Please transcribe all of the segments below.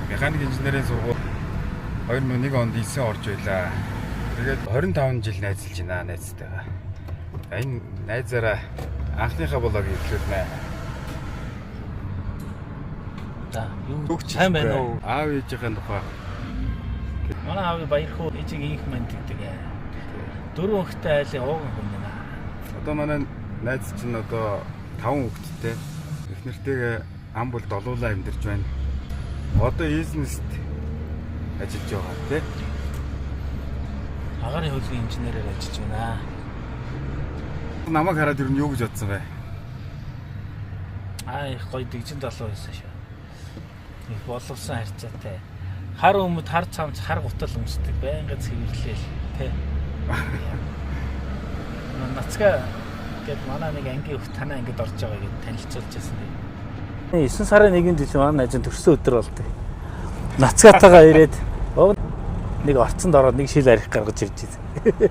Механик инженерийн сургууль 2001 онд элсэн орж байлаа. Тэгээд 25 жил найзалж байна найзтайгаа. Энэ найзаараа анхныхаа блог эхлүүлнэ. За, юу сайн байна уу? Аав ээжийн тухай. Манай аав баяр хөө ээжийг их манд гэдэг. Дөрөв хүүхэдтэй айлын ууган хүн байна. Одоо манай найз чинь одоо 5 хүүхэдтэй. Эхнэртэйгээ ам бол долуулаа амьдарч байна. Одоо бизнест ажиллаж байгаа тий. Агаарын хөлгийн инженерээр ажиллаж байна. Намайг хараад ер нь юу гэж бодсон бэ? Их гоё дэгжин долоо байсан шүү. Их боловсон харьцаатай. Хар өмд хар цамц хар гутал өмсдөг байнга цэвэрлээл тий. Нацгаа гэд манай нэг ангийн хөх танаа ингэж орж байгаа гэж танилцуулж байсан тий. 9 сарын 1-нд жил манай ажин төрсөн өдөр болдог. Нацгаатайгаа ирээд нэг орцонд ороод нэг шил арих гаргаж ирж байсан.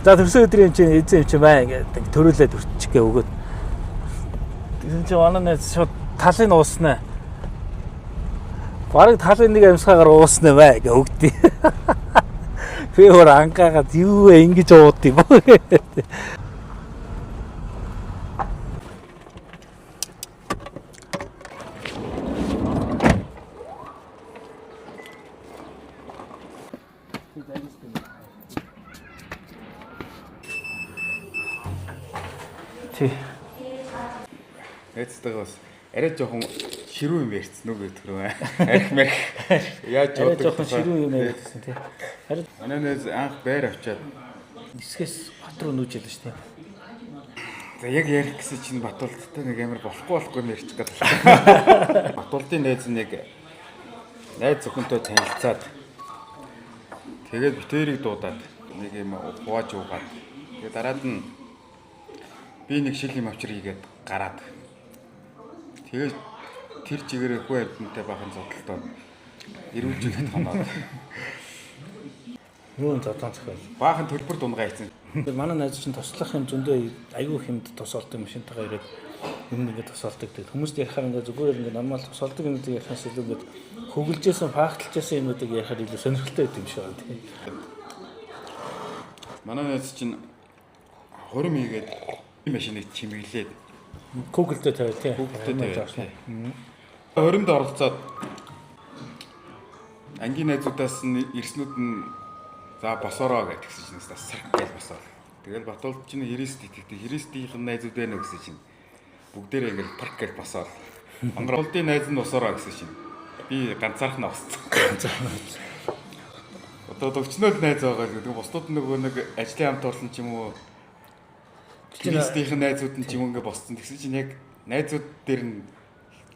За төрсөн өдрийн чинь эзэн юм чинь бай гэдэг төрүүлээд өрчих гээ өгөөд. Тэгсэн чинь манай найз шууд талын ууснаа. Бараг талын нэг амьсгаагаар ууснаа бай гэ өгдөө. Би өөр ангаагаад юу вэ ингэж ууд юм бэ? Тий. Найзтайгаа бас арай жоохон ширүү юм ярьсан уу гэх төрөө. Арх мэрх. Яаж арай жоохон ширүү юм ярьсан тий. Харин манай найз анх байр авчаад нисгээс бат руу нүүж ялсан шүү дээ. За яг ярих гэсэн чинь Батуулдтай нэг амар болохгүй юм ярьчих гээд байна. Батуулдын найз нэг найз зөвхөнтэй танилцаад тэгээд битэрийг дуудаад нэг юм хувааж уугаад тэгээд дараад нь би нэг шил юм авчир хийгээд гараад тэгээд тэр чигээр хүү амьтантай бахан зодтолтоо ирүүлжгээд хоноод юу зодон зохиол баахан төлбөр дунгаа хийсэн. Манай найз чинь туслах юм зөндөө айгүй хэмд тусалдаг машинтайгаа ирээд юм ингээд тусалдаг. Тэгээд хүмүүст ярихаар ингээд зүгээр ингээд нормал тусалдаг юмдыг ярихаас илүү ингээд хөглөжсэн факталжсэн юмнуудыг ярихаар илүү сонирхолтой байт юм шиг байна тийм. Манай найз чинь хурим хийгээд машиныг чимэглээд Google-д тавиад тийм. Хоримд оролцоод ангийн найзуудаас ирснүүд нь за босороо гэдгсэн чинь сарх гэж босоо. Тэгэл Батуулд чинь 90-т итгэдэг. 90-ийн найзууд байна гэсэн чинь бүгдээрээ ингээл парк гэж босоо. Монголын найз нь босороо гэсэн чинь би ганцаархнаа босцсон. Одоо төвчнөл найз байгаа гэдэг. Бусдууд нөгөө нэг ажлын хамт орлон ч юм уу Кристийн найзууд нь ч юм ингээ босцсон. Тэгсэн чинь яг найзууд дээр нь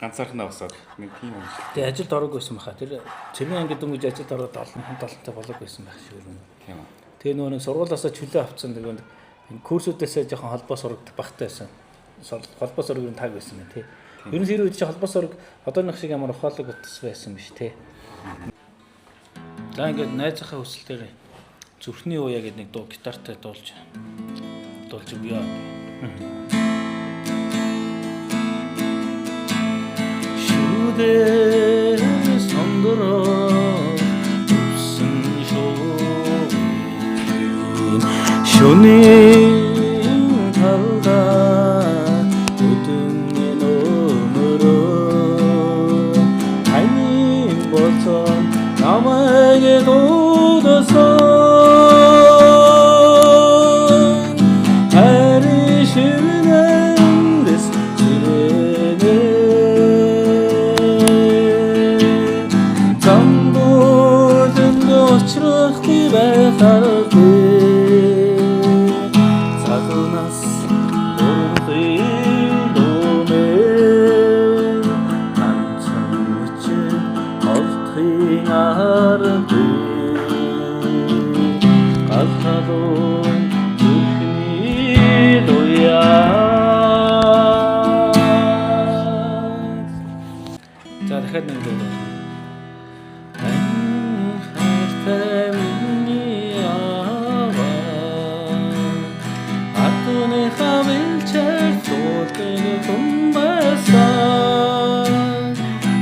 ганцаархнаа босоод нэг тийм юм. Тэгээ ажилд ороогүй байсан баха. Тэр цэргийн анги дөнгөж ажилд ороод 7-7-тай болоогүй байсан байх шиг юм. Тийм үү. Тэгээ нөгөө нэг сургуулиасаа чөлөө авцсан нөгөө энэ курсүүдээсээ жоохон холбоо сурагдаг багтай байсан. Холбоо сургын таг байсан юм тий. Ер нь тэр үед чи холбоо сураг одооных шиг ямар ухаалаг утас байсан биш тий. За ингээд найзынхаа хүсэлтээр зүрхний уяа гэдэг нэг дуу гитартай дуулж өгье. Шүдэ сондороо үсэн шоо шүний талда өдөн нөмөрөө таны болсон намайг дуудсан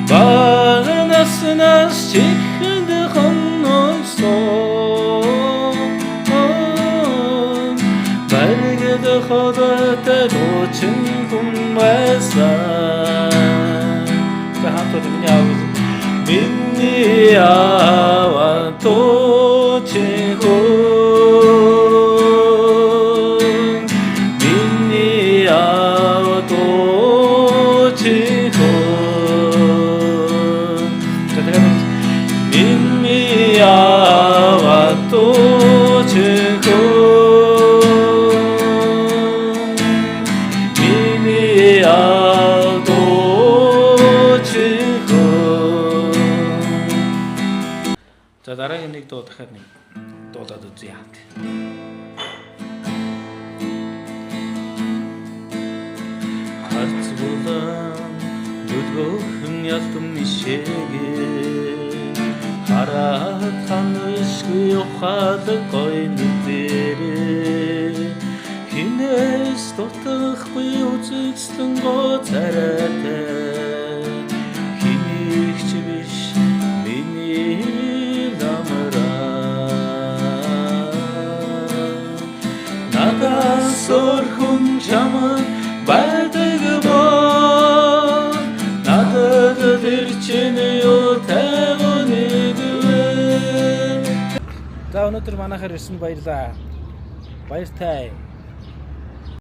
Bana Яснаас чихэнд хонномсон Баригд ходотой дуучин хүн байсан За хамтдаа миний аав Миний аав дуучин хүн Миний аав дуучин хүн За тэгээд Миний аав дуучин хүн Миний аав дуучин хүн За дараагийн нэг дуу дахиад нэг дуулаад үзье хамт. Харц булан нүдгөөхөн ялтан мишээгээ хараад ханышгүй ухаалаг гой нүдэрээ хинээс дутахгүй үзэгслэн гоцараатай хинийгч биш миний ламраа надаас өрхөн чамд байдаг боо надад дэрчин юу тавнигвэ За өнөөдөр манайхаар ирсэн баярлаа баяртай